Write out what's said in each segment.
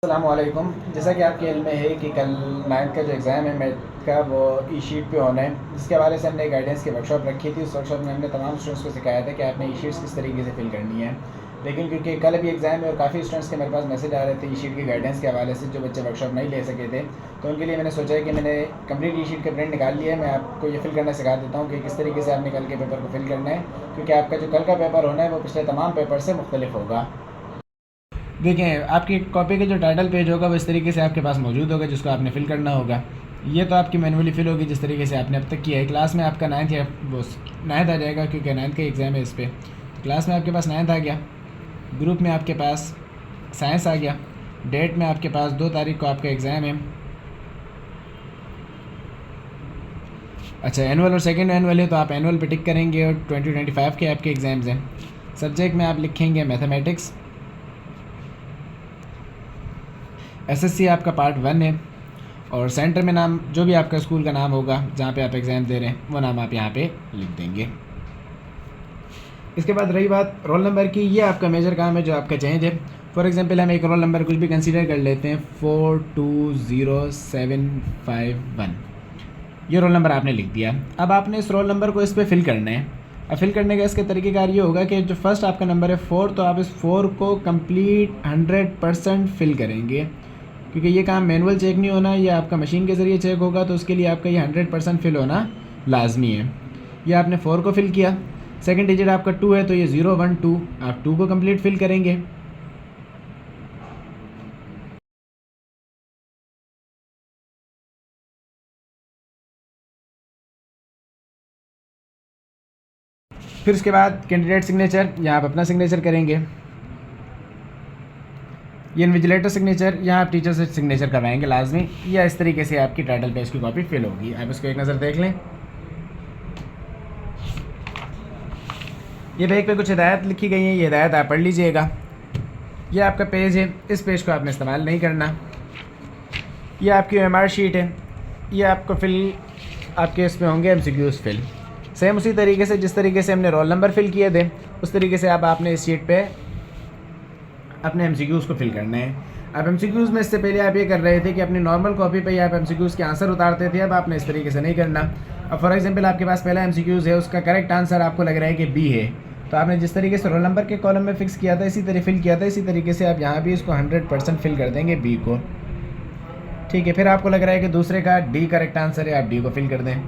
अस्सलामुअलैकुम। जैसा कि आपके इल्म में है कि कल 9th का जो एग्ज़ाम है मैथ का वो ई शीट पे होना है, जिसके हवाले से हमने गाइडेंस की वर्कशॉप रखी थी। उस वर्कशॉप में हमने तमाम स्टूडेंट्स को सिखाया था कि आपने ई शीट्स किस तरीके से फिल करनी है। लेकिन क्योंकि कल अभी एग्ज़ाम है और काफ़ी स्टूडेंट्स के मेरे पास मैसेज आ रहे थे ई शीट की गाइडेंस के हवाले से, जो बच्चे वर्कशॉप नहीं ले सके थे, तो उनके लिए मैंने सोचा है कि मैंने कंप्लीट ई शीट का प्रिंट निकाल लिया है। मैं आपको ये फिल करना सिखा देता हूँ कि किस तरीके से आपने कल के पेपर को फिल करना है, क्योंकि आपका जो कल का पेपर होना है वो पिछले तमाम पेपर से मुख्तलिफ होगा। देखें, आपकी कॉपी का जो टाइटल पेज होगा वो इस तरीके से आपके पास मौजूद होगा, जिसको आपने फिल करना होगा। ये तो आपकी मैनुअली फिल होगी जिस तरीके से आपने अब तक किया है। क्लास में आपका 9th या वो 9th आ जाएगा, क्योंकि 9th का एग्ज़ाम है इस पर। क्लास में आपके पास 9th आ गया, ग्रुप में आपके पास साइंस आ गया, डेट में आपके पास 2 तारीख को आपका एग्ज़ाम है। अच्छा, एनुअल और सेकेंड एनुअल है तो आप एनुअल पे टिक करेंगे और 2025 के आपके एग्ज़ाम्स हैं। सब्जेक्ट में आप लिखेंगे मैथमेटिक्स। एसएससी आपका पार्ट 1 है और सेंटर में नाम जो भी आपका स्कूल का नाम होगा जहाँ पे आप एग्ज़ाम दे रहे हैं वो नाम आप यहाँ पे लिख देंगे। इसके बाद रही बात रोल नंबर की, ये आपका मेजर काम है जो आपका चेंज है। फॉर एग्जांपल हम एक रोल नंबर कुछ भी कंसीडर कर लेते हैं, 420751। ये रोल नंबर आपने लिख दिया। अब आपने इस रोल नंबर को इस पर फिल करना है। अब फिल करने का इसके तरीक़ेकार ये होगा कि जो फर्स्ट आपका नंबर है 4, तो आप इस 4 को कंप्लीट 100% फिल करेंगे, क्योंकि ये काम मैनुअल चेक नहीं होना, ये आपका मशीन के ज़रिए चेक होगा, तो उसके लिए आपका ये 100% फिल होना लाजमी है। ये आपने 4 को फिल किया। सेकंड डिजिट आपका 2 है तो ये 012, आप 2 को कंप्लीट फिल करेंगे। फिर उसके बाद कैंडिडेट सिग्नेचर, यहाँ आप अपना सिग्नेचर करेंगे। ये इन्विजिलेटर सिग्नेचर, यहाँ आप टीचर से सिग्नेचर करवाएंगे लाजमी। या इस तरीके से आपकी टाइटल पेज की कॉपी फिल होगी। आप इसको एक नज़र देख लें। ये पेज पे कुछ हिदायत लिखी गई हैं, ये हिदायत आप पढ़ लीजिएगा। ये आपका पेज है, इस पेज को आपने इस्तेमाल नहीं करना। ये आपकी एमआर शीट है, ये आपको फिल आपके इसमें होंगे एमसीक्यूज़ फिल। सेम उसी तरीके से जिस तरीके से हमने रोल नंबर फिल किए थे, उस तरीके से अब आपने इस शीट पे अपने एमसीक्यूज़ को फिल करना है। अब एमसीक्यूज़ में इससे पहले आप ये कर रहे थे कि अपनी नॉर्मल कॉपी पे आप एमसीक्यूज़ के आंसर उतारते थे। अब आपने इस तरीके से नहीं करना। अब फॉर एग्जांपल आपके पास पहला एमसीक्यूज़ है, उसका करेक्ट आंसर आपको लग रहा है कि बी है, तो आपने जिस तरीके से रोल नंबर के कॉलम में फिक्स किया था इसी तरह फिल किया था, इसी तरीके से आप यहाँ भी इसको 100% फिल कर देंगे बी को। ठीक है, फिर आपको लग रहा है कि दूसरे का डी करेक्ट आंसर है, आप डी को फिल कर दें।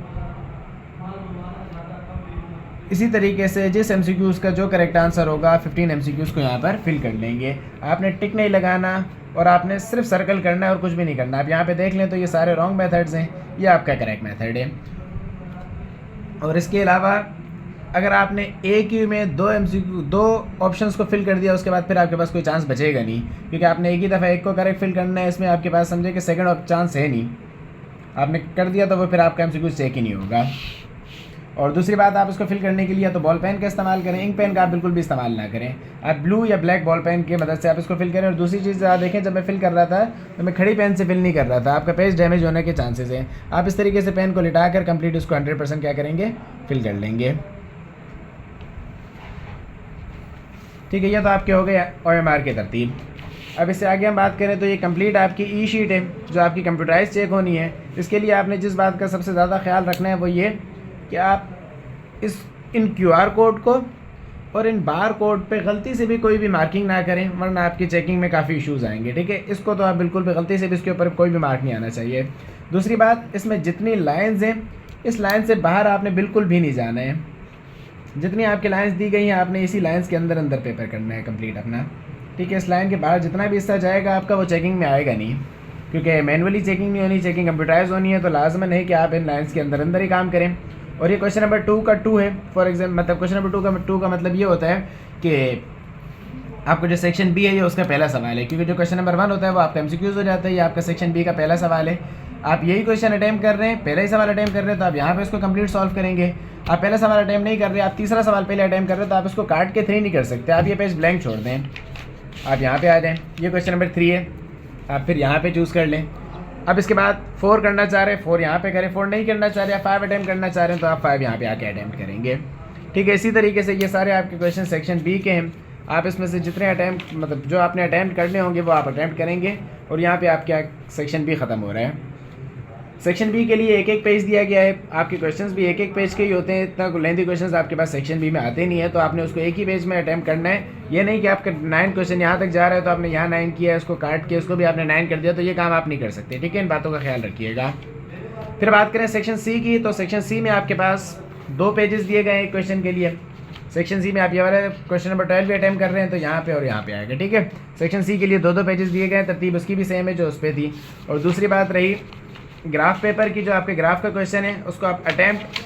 इसी तरीके से जिस एमसीक्यूज़ का जो करेक्ट आंसर होगा 15 एमसीक्यूज़ को यहाँ पर फिल कर लेंगे। आपने टिक नहीं लगाना और आपने सिर्फ सर्कल करना है और कुछ भी नहीं करना। आप यहाँ पे देख लें तो ये सारे रॉन्ग मेथड्स हैं, ये आपका करेक्ट मेथड है। और इसके अलावा अगर आपने एक ही में 2 ऑप्शंस को फिल कर दिया, उसके बाद फिर आपके पास कोई चांस बचेगा नहीं, क्योंकि आपने एक ही दफ़ा एक को करेक्ट फिल करना है। इसमें आपके पास समझे कि सेकंड चांस है नहीं, आपने कर दिया तो वो फिर आपका एमसीक्यू चेक ही नहीं होगा। और दूसरी बात, आप इसको फिल करने के लिए तो बॉल पेन का इस्तेमाल करें, इंक पेन का आप बिल्कुल भी इस्तेमाल ना करें। आप ब्लू या ब्लैक बॉल पेन की मदद से आप इसको फिल करें। और दूसरी चीज़ आप देखें, जब मैं फिल कर रहा था तो मैं खड़ी पेन से फिल नहीं कर रहा था, आपका पेज डैमेज होने के चांसेस हैं। आप इस तरीके से पेन को लिटा कर कंप्लीट उसको 100% क्या करेंगे, फिल कर लेंगे। ठीक है, यह तो आपके हो गए OMR की तरतीब। अब इससे आगे हम बात करें तो ये कंप्लीट आपकी ई शीट है जो आपकी कंप्यूटराइज चेक होनी है। इसके लिए आपने जिस बात का सबसे ज़्यादा ख्याल रखना है वो ये कि आप इन QR कोड को और इन बार कोड पे गलती से भी कोई भी मार्किंग ना करें, वरना आपकी चेकिंग में काफ़ी इश्यूज़ आएंगे। ठीक है, इसको तो आप बिल्कुल भी गलती से भी इसके ऊपर कोई भी मार्क नहीं आना चाहिए। दूसरी बात, इसमें जितनी लाइन्स हैं इस लाइन से बाहर आपने बिल्कुल भी नहीं जाना है। जितनी आपकी लाइन्स दी गई हैं आपने इसी लाइन्स के अंदर अंदर पेपर करना है कंप्लीट अपना। ठीक है, इस लाइन के बाहर जितना भी हिस्सा जाएगा आपका वो चेकिंग में आएगा नहीं, क्योंकि मैनुअली चेकिंग नहीं होनी, चेकिंग कंप्यूटराइज होनी है, तो लाजमन है कि आप इन लाइन्स के अंदर अंदर ही काम करें। और ये क्वेश्चन नंबर 2 का 2 है। फॉर एग्जाम्पल मतलब क्वेश्चन नंबर 2 का मतलब ये होता है कि आपको जो सेक्शन बी है ये उसका पहला सवाल है, क्योंकि जो क्वेश्चन नंबर 1 होता है वो आपका एमसीक्यूज हो जाता है, ये आपका सेक्शन बी का पहला सवाल है। आप यही क्वेश्चन अटैम्प्ट कर रहे हैं, पहला ही सवाल अटैम्प्ट कर रहे हैं, तो आप यहाँ पे इसको कंप्लीट सॉल्व करेंगे। आप पहला सवाल अटैम्प्ट नहीं कर रहे, आप तीसरा सवाल पहले अटैम्प्ट कर रहे हैं, तो आप इसको काट के 3 नहीं कर सकते, आप ये पेज ब्लैंक छोड़ दें। आप यहाँ पे आ जाएँ, ये क्वेश्चन नंबर 3 है, आप फिर यहाँ पे चूज़ कर लें। अब इसके बाद 4 करना चाह रहे हैं 4 यहाँ पे करें, 4 नहीं करना चाह रहे हैं 5 अटैम्प्ट करना चाह रहे हैं तो आप 5 यहाँ पे आके अटैम्प्ट करेंगे। ठीक है, इसी तरीके से ये सारे आपके क्वेश्चन सेक्शन बी के हैं। आप इसमें से जितने अटैम्प्ट मतलब जो आपने अटैम्प्ट करने होंगे वो आप अटैम्प्ट करेंगे। और यहाँ पे आपका सेक्शन बी ख़त्म हो रहा है। सेक्शन बी के लिए एक एक पेज दिया गया है। आपके क्वेश्चंस भी एक एक पेज के ही होते हैं, इतना लेंथी क्वेश्चंस आपके पास सेक्शन बी में आते नहीं है, तो आपने उसको एक ही पेज में अटैम्प्ट करना है। ये नहीं कि आपका 9 क्वेश्चन यहाँ तक जा रहा है तो आपने यहाँ 9 किया है, उसको काट के उसको भी आपने 9 कर दिया, तो ये काम आप नहीं कर सकते, ठीक है। इन बातों का ख्याल रखिएगा। फिर बात करें सेक्शन सी की, तो सेक्शन सी में आपके पास 2 पेजेस दिए गए हैं एक क्वेश्चन के लिए। सेक्शन सी में आप ये वाला क्वेश्चन नंबर 12 भी अटैम्प्ट कर रहे हैं तो यहाँ पे और यहाँ पे आएगा, ठीक है। सेक्शन सी के लिए 2 पेजेस दिए गए हैं, तरतीब उसकी भी सेम है जो उस पर थी। और दूसरी बात रही ग्राफ पेपर की, जो आपके ग्राफ का क्वेश्चन है उसको आप अटैम्प्ट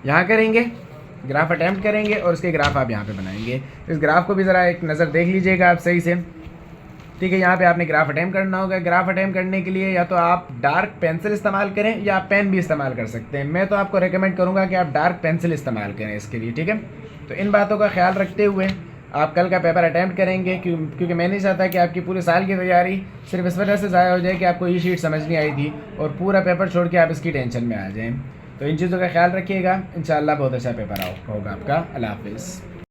यहाँ करेंगे, ग्राफ अटैम्प्ट करेंगे और उसके ग्राफ आप यहाँ पे बनाएंगे। इस ग्राफ को भी ज़रा एक नज़र देख लीजिएगा आप सही से, ठीक है। यहाँ पे आपने ग्राफ अटैम्प्ट करना होगा। ग्राफ अटैम्प्ट करने के लिए या तो आप डार्क पेंसिल इस्तेमाल करें या आप पेन भी इस्तेमाल कर सकते हैं। मैं तो आपको रेकमेंड करूँगा कि आप डार्क पेंसिल इस्तेमाल करें इसके लिए, ठीक है। तो इन बातों का ख्याल रखते हुए आप कल का पेपर अटैम्प्ट करेंगे, क्योंकि मैं नहीं चाहता कि आपकी पूरे साल की तैयारी सिर्फ इस वजह से ज़ाया हो जाए कि आपको ये शीट समझ नहीं आई थी और पूरा पेपर छोड़ के आप इसकी टेंशन में आ जाएं। तो इन चीज़ों का ख्याल रखिएगा, इंशाअल्लाह बहुत अच्छा पेपर होगा आपका। अल्लाह हाफ़िज़।